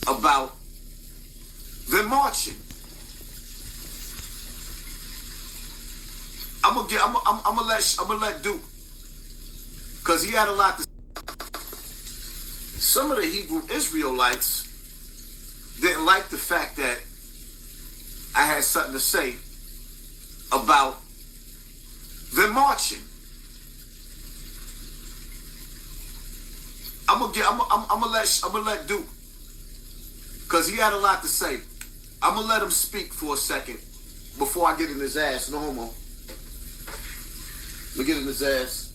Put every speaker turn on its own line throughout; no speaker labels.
about them marching. I'm gonna let Duke, because he had a lot to say. Some of the Hebrew Israelites didn't like the fact that I had something to say about them marching. I'm gonna let Duke, because he had a lot to say. I'm gonna let him speak for a second before I get in his ass. No homo. Let me get in his ass.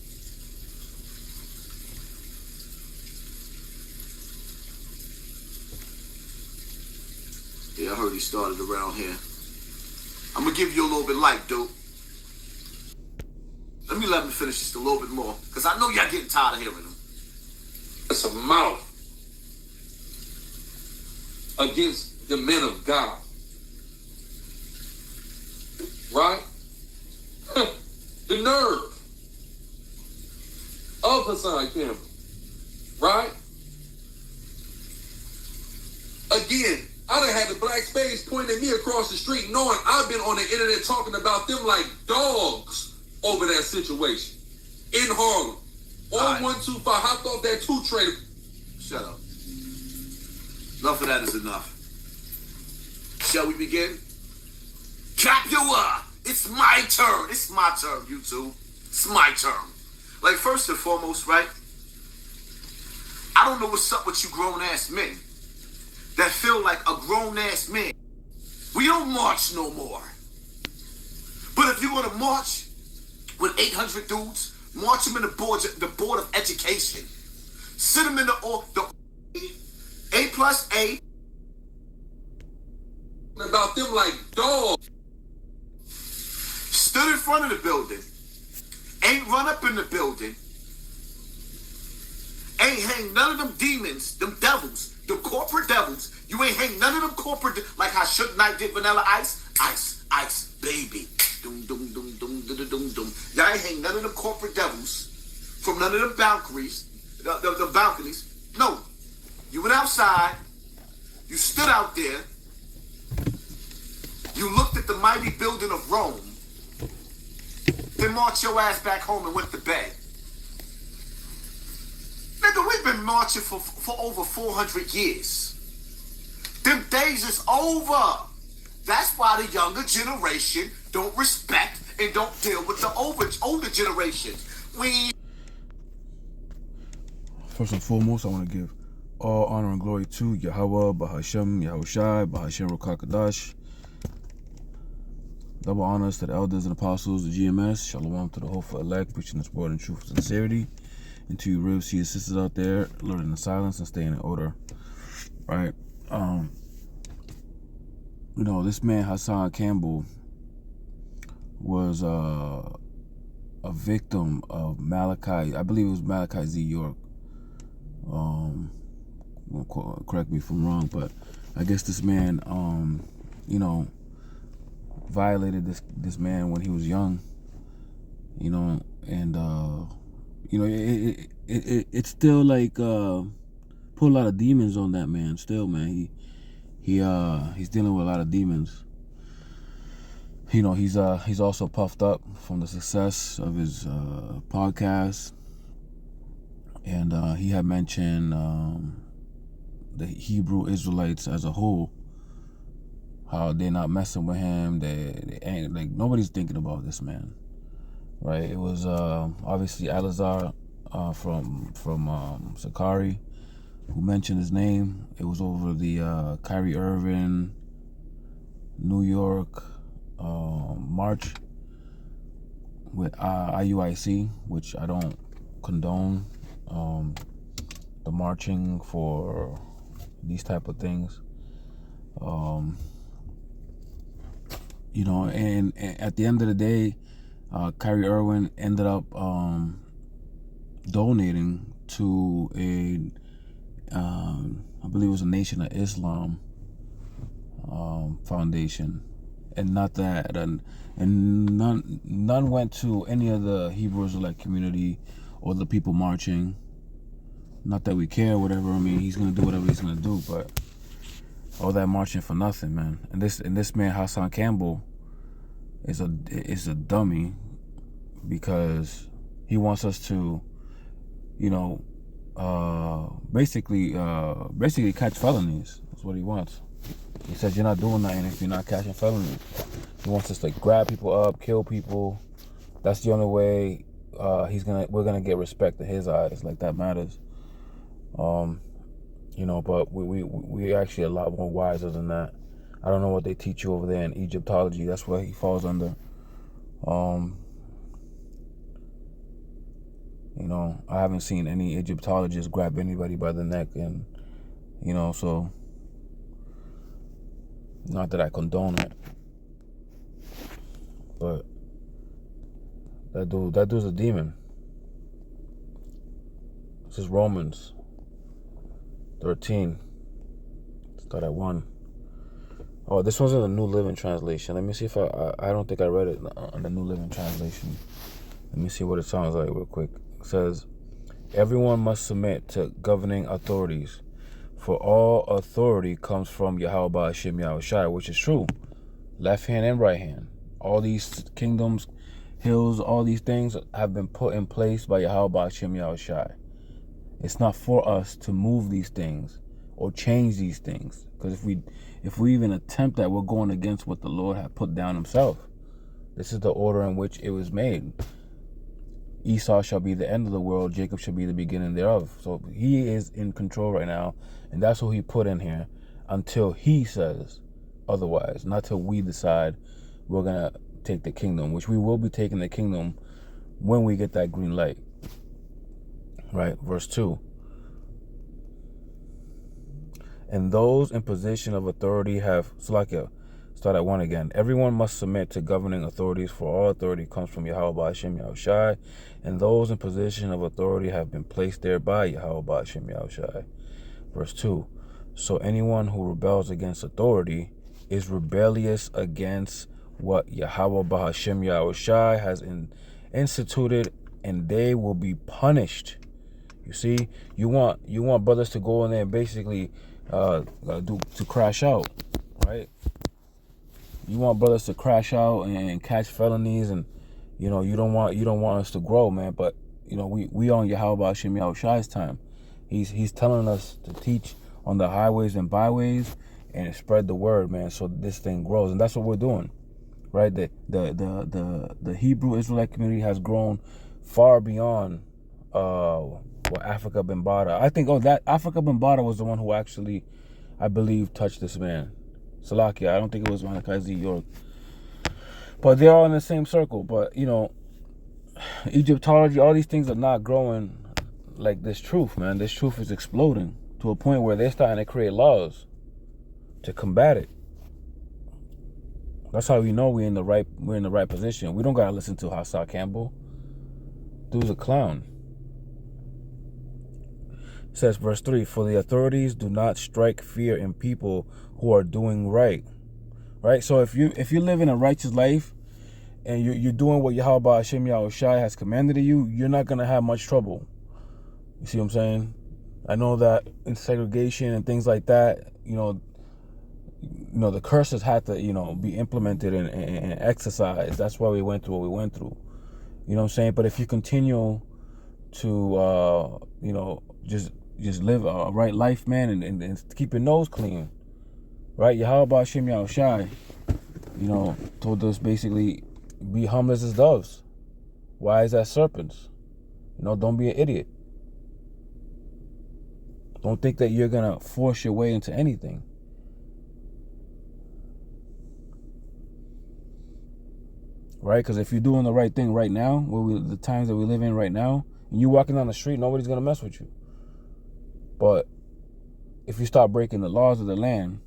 Yeah, I heard he started around here. I'm gonna give you a little bit light, dude. Let me finish just a little bit more, because I know y'all getting tired of hearing him.
It's a mouth against the men of God. Right? The nerve of Hassan Cambell. Right? Again, I done had the black space pointing at me across the street, knowing I've been on the internet talking about them like dogs over that situation in Harlem. On 125, I thought that too, Trader.
Shut up. Enough of that is enough. Shall we begin? Capua! It's my turn. It's my turn, YouTube. It's my turn. Like, first and foremost, right? I don't know what's up with you grown-ass men that feel like a grown-ass man. We don't march no more. But if you're going to march with 800 dudes, march them in the board of education. Sit them in the A+A.
About them like dogs.
Stood in front of the building. Ain't run up in the building. Ain't hang none of them demons, them devils, the corporate devils. You ain't hang none of them corporate, like how Suge Knight did Vanilla Ice. Ice, ice, baby. Doom, doom, doom, doom, doom, doom, doom. Y'all ain't hang none of them corporate devils from none of them balconies. The balconies. No. You went outside. You stood out there. You looked at the mighty building of Rome. Then marched your ass back home and went to bed. Nigga, we've been marching for over 400 years. Them days is over. That's why the younger generation don't respect and don't deal with the older generation.
First and foremost, I want to give all honor and glory to Yahweh, Bahashem, Yahushai, Bahashem Rokakadash. Double honors to the elders and apostles of GMS. Shalom to the hopeful elect, preaching this word in truth and sincerity. And to you real see sisters out there, learning in silence and staying in order. Right? You know, this man Hassan Cambell was a victim of Malachi. I believe it was Malachi Z. York. Correct me if I'm wrong, but I guess this man, you know, violated this man when he was young, you know, and you know, it's still like put a lot of demons on that man. Still, man, he's dealing with a lot of demons. You know, he's also puffed up from the success of his podcast, and he had mentioned the Hebrew Israelites as a whole, how they're not messing with him. They ain't, like, nobody's thinking about this man, right? It was obviously Alazar from Sakari who mentioned his name. It was over the Kyrie Irving, New York march with IUIC, which I don't condone the marching for these type of things. You know, and at the end of the day, Kyrie Irving ended up donating to I believe it was a Nation of Islam foundation, and not that, and none went to any of the Hebrew Israelite community or the people marching. Not that we care, whatever. I mean, he's gonna do whatever he's gonna do, but all that marching for nothing, man. And this man Hassan Campbell is a dummy, because he wants us to, basically catch felonies. That's what he wants. He says you're not doing nothing if you're not catching felonies. He wants us to grab people up, kill people. That's the only way we're gonna get respect in his eyes. Like, that matters. But we actually a lot more wiser than that. I don't know what they teach you over there in Egyptology. That's what he falls under. I haven't seen any Egyptologist grab anybody by the neck, and so, not that I condone it, but that dude's a demon. This is Romans 13. Start at 1. Oh, this one's in the New Living Translation. Let me see if I don't think I read it in the New Living Translation. Let me see what it sounds like real quick. It says, everyone must submit to governing authorities, for all authority comes from Yahweh Hashem Yahushai, which is true. Left hand and right hand. All these kingdoms, hills, all these things have been put in place by Yahweh Hashem Yahushai. It's not for us to move these things or change these things, because if we even attempt that, we're going against what the Lord had put down himself. This is the order in which it was made. Esau shall be the end of the world, Jacob shall be the beginning thereof. So he is in control right now, and that's what he put in here until he says otherwise, not till we decide we're going to take the kingdom, which we will be taking the kingdom when we get that green light. Right, verse 2. And those in position of authority have, Salakia, start at 1 again. Everyone must submit to governing authorities, for all authority comes from Yahweh Hashem Yahushai, and those in position of authority have been placed there by Yahweh Hashem Yahushai. Verse 2. So anyone who rebels against authority is rebellious against what Yahweh Hashem Yahushai has instituted, and they will be punished. You see, you want brothers to go in there and basically to crash out, right? You want brothers to crash out and catch felonies, and you don't want us to grow, man. But we on Yahweh Hashem Yahushai's time. He's telling us to teach on the highways and byways and spread the word, man, so this thing grows, and that's what we're doing, right? The Hebrew Israelite community has grown far beyond what Africa Bambaataa. I think that Africa Bambaataa was the one who actually, I believe, touched this man. Salakia, I don't think it was Malachi Z. York. But they're all in the same circle. But, Egyptology, all these things are not growing like this truth, man. This truth is exploding to a point where they're starting to create laws to combat it. That's how we know we're in the right position. We don't gotta listen to Hassan Campbell. Dude's a clown. It says, verse 3, for the authorities do not strike fear in people who are doing right. Right? So if you live in a righteous life and you're doing what Yahweh Hashem Yahushai has commanded of you, you're not gonna have much trouble. You see what I'm saying? I know that in segregation and things like that, the curses had to, be implemented and exercised. That's why we went through what we went through. You know what I'm saying? But if you continue to, just live a right life, man, and keep your nose clean, right? Yahweh Hashem Yahushai, told us basically, be harmless as doves, wise as serpents. Don't be an idiot. Don't think that you're gonna force your way into anything. Right? Because if you're doing the right thing right now, the times that we live in right now, and you're walking down the street, nobody's gonna mess with you. But if you start breaking the laws of the land,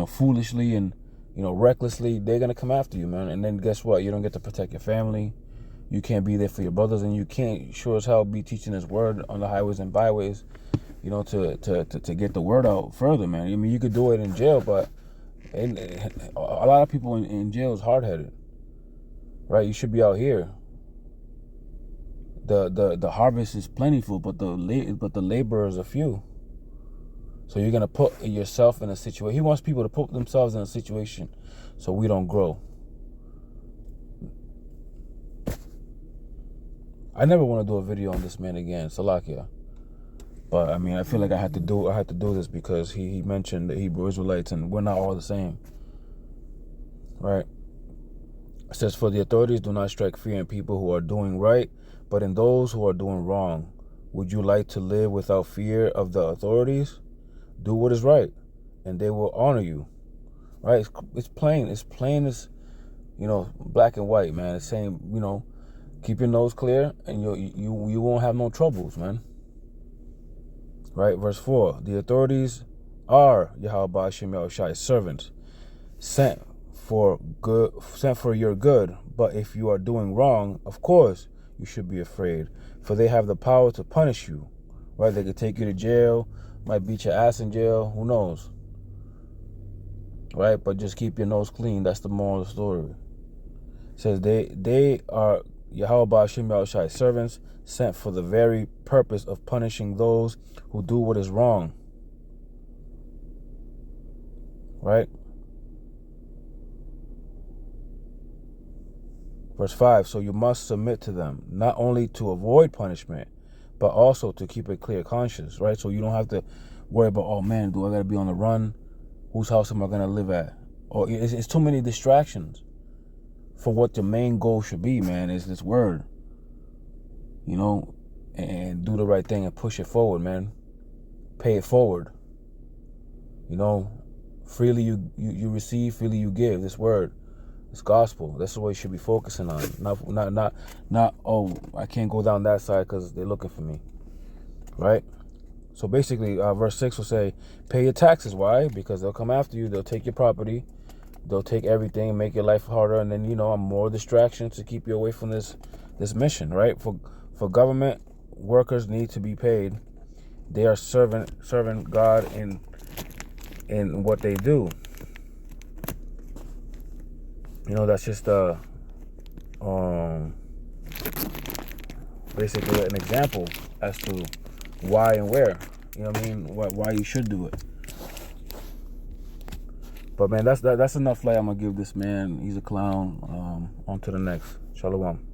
foolishly and recklessly, they're gonna come after you, man. And then guess what? You don't get to protect your family. You can't be there for your brothers, and you can't sure as hell be teaching His word on the highways and byways, to get the word out further, man. I mean, you could do it in jail, but a lot of people in jail is hard-headed, right? You should be out here. The harvest is plentiful, but the laborers are few. So you're going to put yourself in a situation. He wants people to put themselves in a situation so we don't grow. I never want to do a video on this man again, Salakia. But I mean, I feel like I had to do this because he mentioned the Hebrew Israelites, and we're not all the same. Right? It says, for the authorities do not strike fear in people who are doing right, but in those who are doing wrong. Would you like to live without fear of the authorities? Do what is right, and they will honor you. Right? It's plain. It's plain as, black and white, man. It's saying, keep your nose clear, and you won't have no troubles, man. Right? Verse 4. The authorities are Yahweh Hashem Yahushai's servants, sent for your good. But if you are doing wrong, of course you should be afraid, for they have the power to punish you. Right? They could take you to jail, might beat your ass in jail, who knows? Right? But just keep your nose clean. That's the moral of the story. It says they are Yahweh Hashem Yahushai's servants, sent for the very purpose of punishing those who do what is wrong. Right? Verse 5, so you must submit to them, not only to avoid punishment, but also to keep a clear conscience, right? So you don't have to worry about, oh man, do I got to be on the run? Whose house am I going to live at? Or it's too many distractions for what the main goal should be, man, is this word. And do the right thing and push it forward, man. Pay it forward. Freely you receive, freely you give. This word, this gospel. That's what you should be focusing on. Not. Oh, I can't go down that side because they're looking for me. Right. So basically, verse 6 will say, pay your taxes. Why? Because they'll come after you. They'll take your property. They'll take everything, make your life harder, and then more distractions to keep you away from this mission. Right. For government workers need to be paid. They are serving God in what they do. That's just basically an example as to why and where. Why you should do it. But man, that's enough light I'm gonna give this man. He's a clown. On to the next. Shalom.